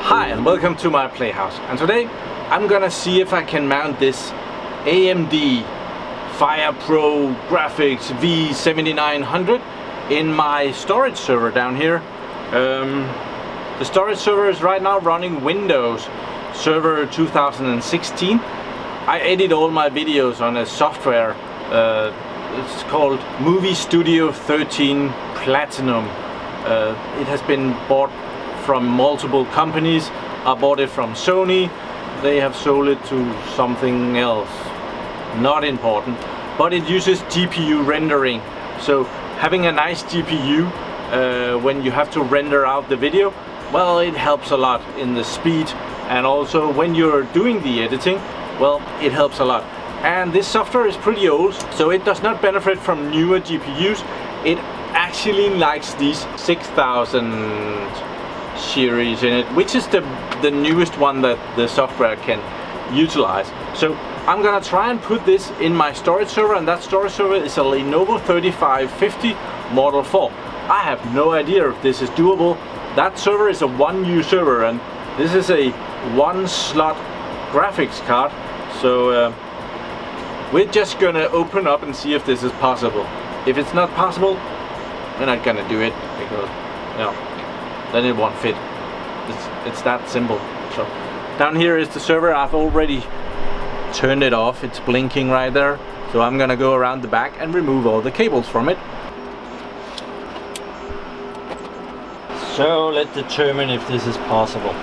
Hi and welcome to my PlayHouse, and today I'm gonna see if I can mount this AMD FirePro Graphics V7900 in my storage server down here. The storage server is right now running Windows Server 2016. I edit all my videos on a software, it's called Movie Studio 13 Platinum. It has been bought from multiple companies. I bought it from Sony. They have sold it to something else, not important, but it uses GPU rendering. So having a nice GPU when you have to render out the video, well, it helps a lot in the speed, and also when you're doing the editing, well, it helps a lot. And this software is pretty old, so it does not benefit from newer GPUs. It actually likes these 6000 series in it, which is the newest one that the software can utilize. So I'm gonna try and put this in my storage server, and that storage server is a Lenovo 3550 Model 4. I have no idea if this is doable. That server is a 1U server, and this is a 1-slot graphics card. So we're just gonna open up and see if this is possible. If it's not possible, we're not gonna do it, because then it won't fit. It's that simple. So down here is the server. I've already turned it off. It's blinking right there. So I'm gonna go around the back and remove all the cables from it. So let's determine if this is possible.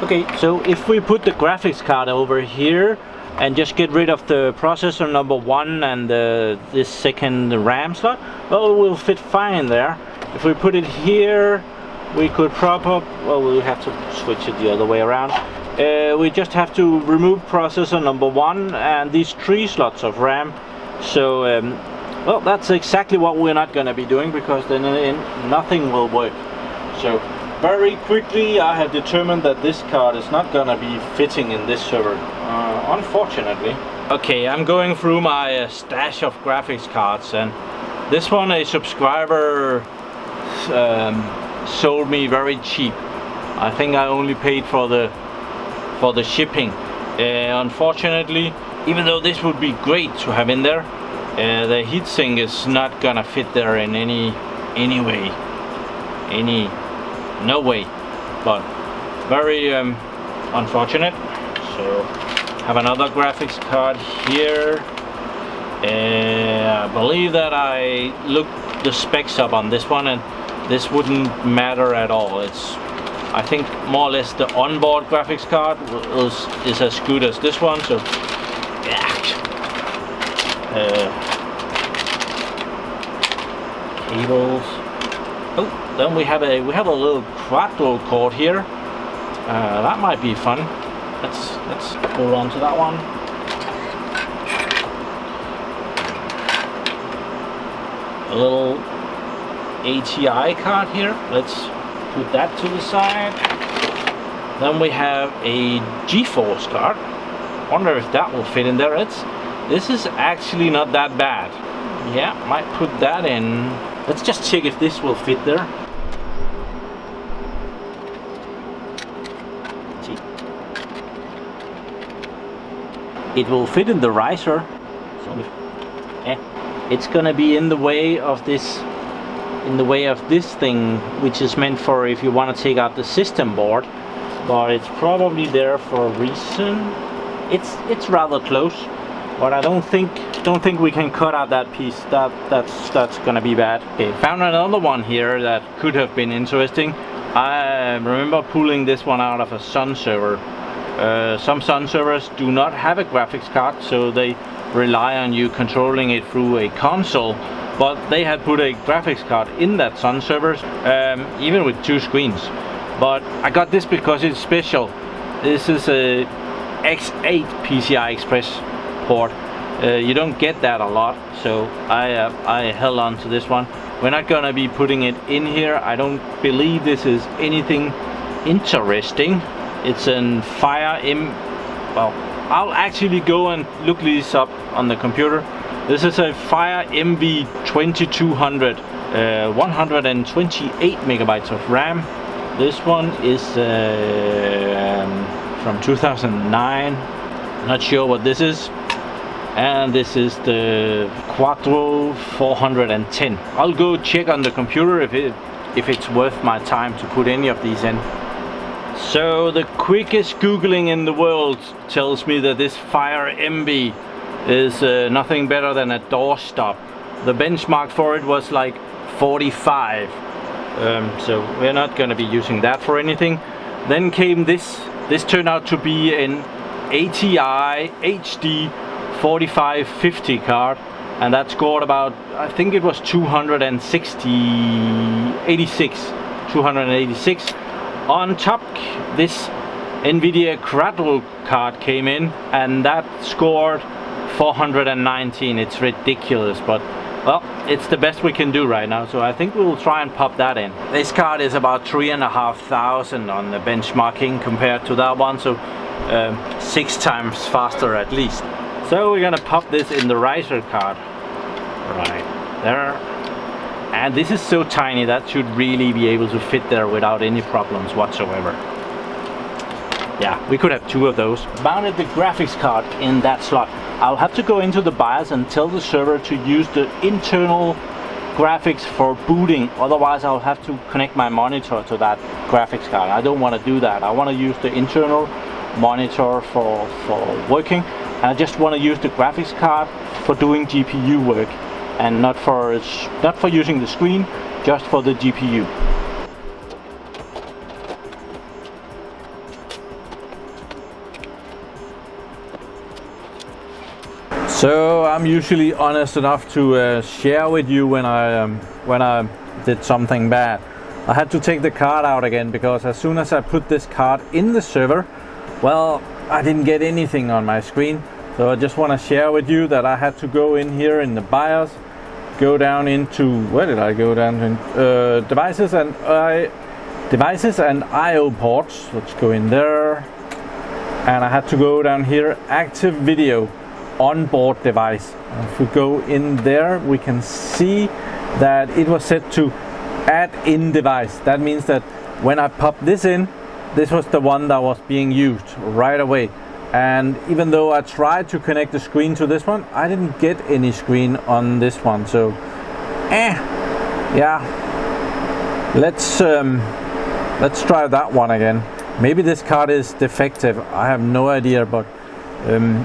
Okay, so if we put the graphics card over here and just get rid of the processor number 1 and this second RAM slot, well, it will fit fine there. If we put it here, we could prop up, well, we'll have to switch it the other way around. We just have to remove processor number 1 and these 3 slots of RAM. So, well, that's exactly what we're not going to be doing, because then nothing will work. So, very quickly I have determined that this card is not going to be fitting in this server, unfortunately. Okay, I'm going through my stash of graphics cards, and this one a subscriber sold me very cheap. I think I only paid for the shipping. Unfortunately, even though this would be great to have in there, the heatsink is not gonna fit there in any way, no way. But very unfortunate. So have another graphics card here. I believe that I looked the specs up on this one, and this wouldn't matter at all. It's, I think, more or less the onboard graphics card is as good as this one. So yeah. Cables. Oh, then we have a little Quadro cord here. That might be fun. Let's hold on to that one. A little ATI card here. Let's put that to the side. Then we have a GeForce card. Wonder if that will fit in there. This is actually not that bad. Yeah, might put that in. Let's just check if this will fit there. See, it will fit in the riser. So it's gonna be in the way of this. In the way of this thing, which is meant for if you want to take out the system board, but it's probably there for a reason. It's rather close, but I don't think we can cut out that piece. That's gonna be bad. Okay, found another one here that could have been interesting. I remember pulling this one out of a Sun server. Some Sun servers do not have a graphics card, so they rely on you controlling it through a console. But they had put a graphics card in that Sun servers, even with 2 screens. But I got this because it's special. This is a X8 PCI Express port. You don't get that a lot, so I held on to this one. We're not gonna be putting it in here. I don't believe this is anything interesting. It's an well, I'll actually go and look these up on the computer. This is a Fire MV2200 128 megabytes of RAM. This one is from 2009. Not sure what this is. And this is the Quadro 410. I'll go check on the computer if it's worth my time to put any of these in. So the quickest googling in the world tells me that this Fire MB is nothing better than a doorstop. The benchmark for it was like 45. So we're not going to be using that for anything. Then came this. This turned out to be an ATI HD 4550 card, and that scored about, I think it was 286. On top, this Nvidia Quadro card came in, and that scored 419. It's ridiculous, but well, it's the best we can do right now, so I think we'll try and pop that in. This card is about 3,500 on the benchmarking compared to that one, so 6 times faster at least. So we're gonna pop this in the riser card right there, and this is so tiny that should really be able to fit there without any problems whatsoever. Yeah, we could have 2 of those. Mounted the graphics card in that slot. I'll have to go into the BIOS and tell the server to use the internal graphics for booting, otherwise I'll have to connect my monitor to that graphics card. I don't want to do that. I want to use the internal monitor for working, and I just want to use the graphics card for doing GPU work, and not for using the screen, just for the GPU. So I'm usually honest enough to share with you when I did something bad. I had to take the card out again because as soon as I put this card in the server, well, I didn't get anything on my screen. So I just want to share with you that I had to go in here in the BIOS, go down into, where did I go down in? Devices and I/O ports. Let's go in there, and I had to go down here, active video, onboard device. If we go in there, we can see that it was set to add in device. That means that when I popped this in, this was the one that was being used right away. And even though I tried to connect the screen to this one, I didn't get any screen on this one. So yeah, let's try that one again. Maybe this card is defective, I have no idea, but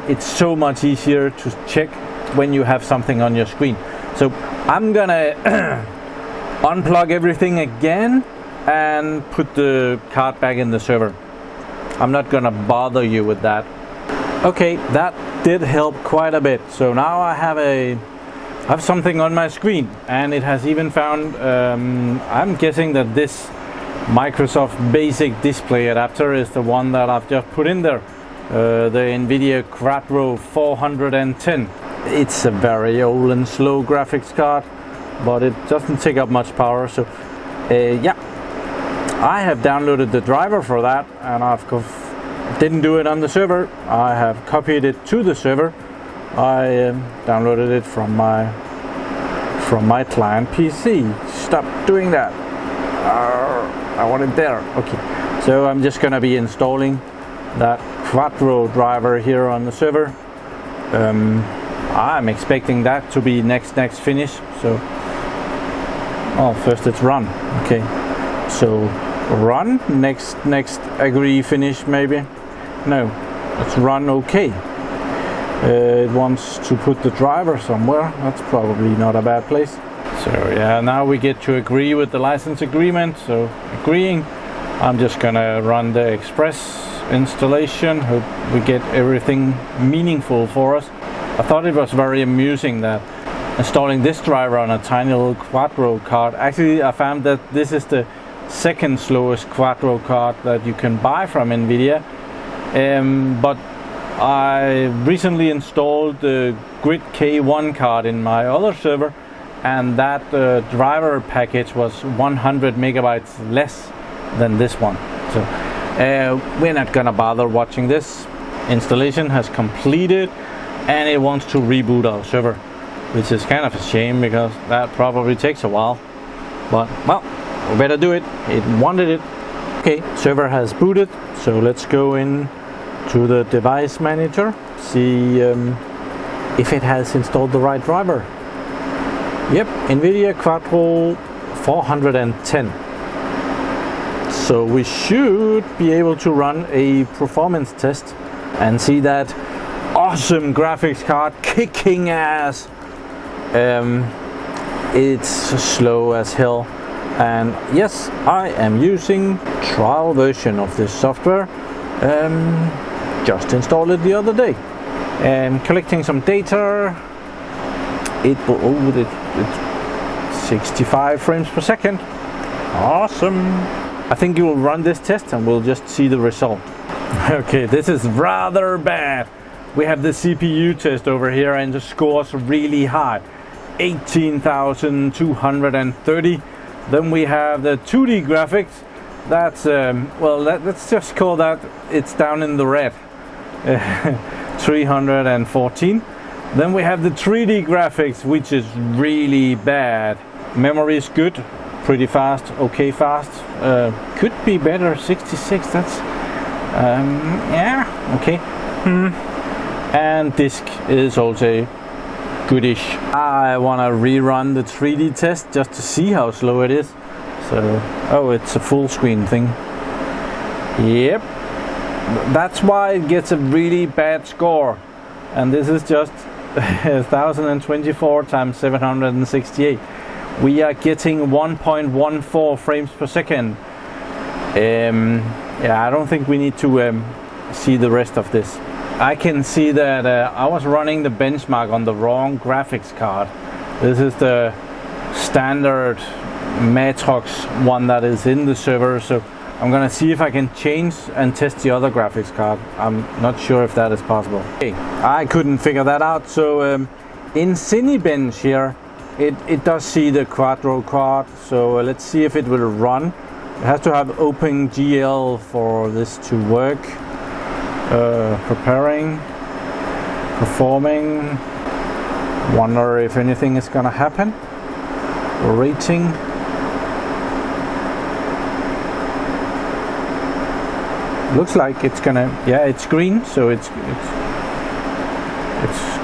it's so much easier to check when you have something on your screen. So I'm gonna unplug everything again and put the card back in the server. I'm not gonna bother you with that. Okay, that did help quite a bit. So now I have something on my screen, and it has even found, I'm guessing that this Microsoft Basic display adapter is the one that I've just put in there. The Nvidia Quadro 410. It's a very old and slow graphics card, but it doesn't take up much power. So yeah, I have downloaded the driver for that, and didn't do it on the server. I have copied it to the server. I downloaded it from my client PC. Stop doing that. I want it there. Okay, so I'm just gonna be installing that Quadro driver here on the server. I'm expecting that to be next finish. So, oh, first it's run. Okay, so run, next agree, finish maybe. No, it's run. Okay. It wants to put the driver somewhere. That's probably not a bad place. So yeah, now we get to agree with the license agreement. So agreeing, I'm just gonna run the Express installation. Hope we get everything meaningful for us. I thought it was very amusing that installing this driver on a tiny little Quadro card. Actually, I found that this is the second slowest Quadro card that you can buy from Nvidia. But I recently installed the Grid K1 card in my other server, and that driver package was 100 megabytes less than this one. So we're not gonna bother watching this. Installation has completed, and it wants to reboot our server, which is kind of a shame because that probably takes a while. but well, we better do it. It wanted it. Okay, server has booted, so let's go in to the device manager, see if it has installed the right driver. Yep, Nvidia Quadro 410. So we should be able to run a performance test and see that awesome graphics card kicking ass. It's slow as hell, and yes, I am using trial version of this software. Just installed it the other day. Collecting some data. It's 65 frames per second. Awesome. I think you will run this test and we'll just see the result. Okay, this is rather bad. We have the CPU test over here and the score's really high, 18,230. Then we have the 2D graphics. That's well, let's just call that, it's down in the red, 314. Then we have the 3D graphics, which is really bad. Memory is good, pretty fast, okay fast. Could be better, 66. That's yeah, okay. And disk is also goodish. I want to rerun the 3D test just to see how slow it is. So, oh, it's a full screen thing. Yep, that's why it gets a really bad score. And this is just 1024 times 768. We are getting 1.14 frames per second. Yeah, I don't think we need to see the rest of this. I can see that I was running the benchmark on the wrong graphics card. This is the standard Matrox one that is in the server, so I'm gonna see if I can change and test the other graphics card. I'm not sure if that is possible. Okay, I couldn't figure that out, so in Cinebench here it does see the Quadro card, so let's see if it will run. It has to have OpenGL for this to work. Preparing, performing, wonder if anything is gonna happen. Rating. Looks like it's gonna, yeah, it's green, so it's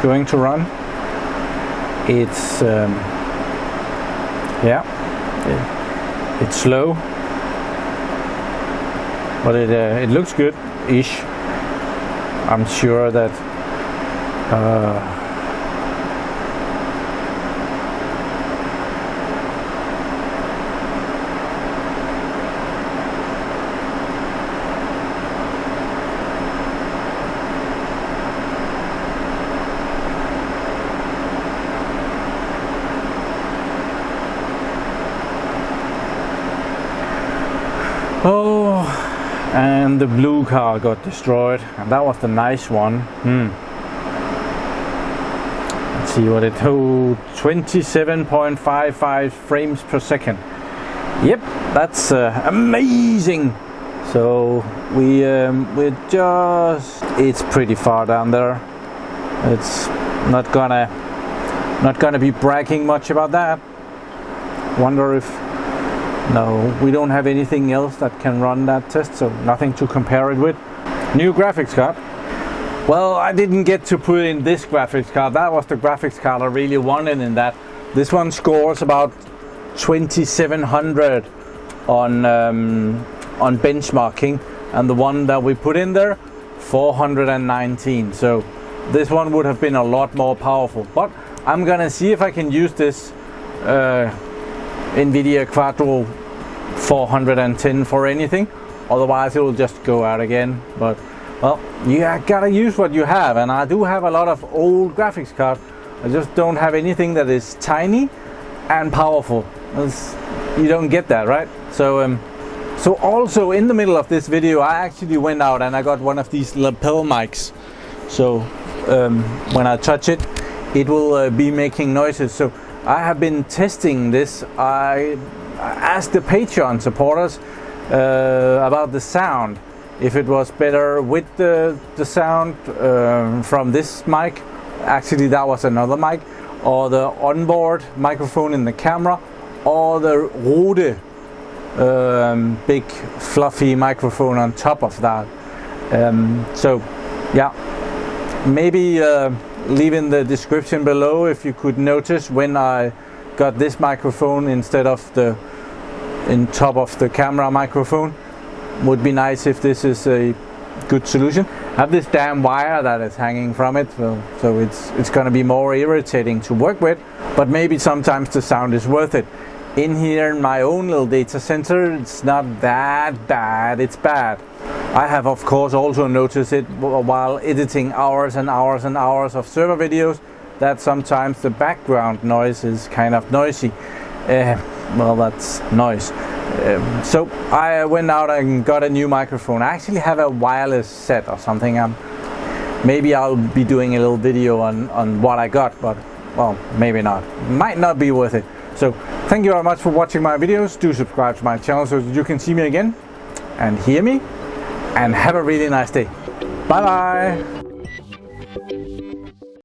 going to run. It's yeah, it's slow, but it looks good-ish. I'm sure that oh, and the blue car got destroyed, and that was the nice one. Let's see what it told. 27.55 frames per second. Yep, that's amazing. So we're just, it's pretty far down there. It's not gonna be bragging much about that. Wonder if, no, we don't have anything else that can run that test, so nothing to compare it with. New graphics card. Well, I didn't get to put in this graphics card. That was the graphics card I really wanted in that. This one scores about 2700 on benchmarking, and the one that we put in there, 419. So this one would have been a lot more powerful. But I'm gonna see if I can use this Nvidia Quadro 410 for anything, otherwise it will just go out again. But well, you gotta use what you have, and I do have a lot of old graphics cards. I just don't have anything that is tiny and powerful. You don't get that, right? So so also in the middle of this video I actually went out and I got one of these lapel mics, so when I touch it, it will be making noises. So I have been testing this. I asked the Patreon supporters about the sound, if it was better with the sound from this mic, actually that was another mic, or the onboard microphone in the camera, or the Rode big fluffy microphone on top of that. So yeah, maybe leave in the description below if you could notice when I got this microphone instead of the top of the camera microphone. Would be nice if this is a good solution. I have this damn wire that is hanging from it, so it's going to be more irritating to work with, but maybe sometimes the sound is worth it. In here in my own little data center, it's not that bad, it's bad. I have of course also noticed it while editing hours and hours and hours of server videos, that sometimes the background noise is kind of noisy. Well, that's noise. So I went out and got a new microphone. I actually have a wireless set or something. Maybe I'll be doing a little video on what I got, but well, maybe not. Might not be worth it. So thank you very much for watching my videos. Do subscribe to my channel so that you can see me again and hear me, and have a really nice day. Bye bye.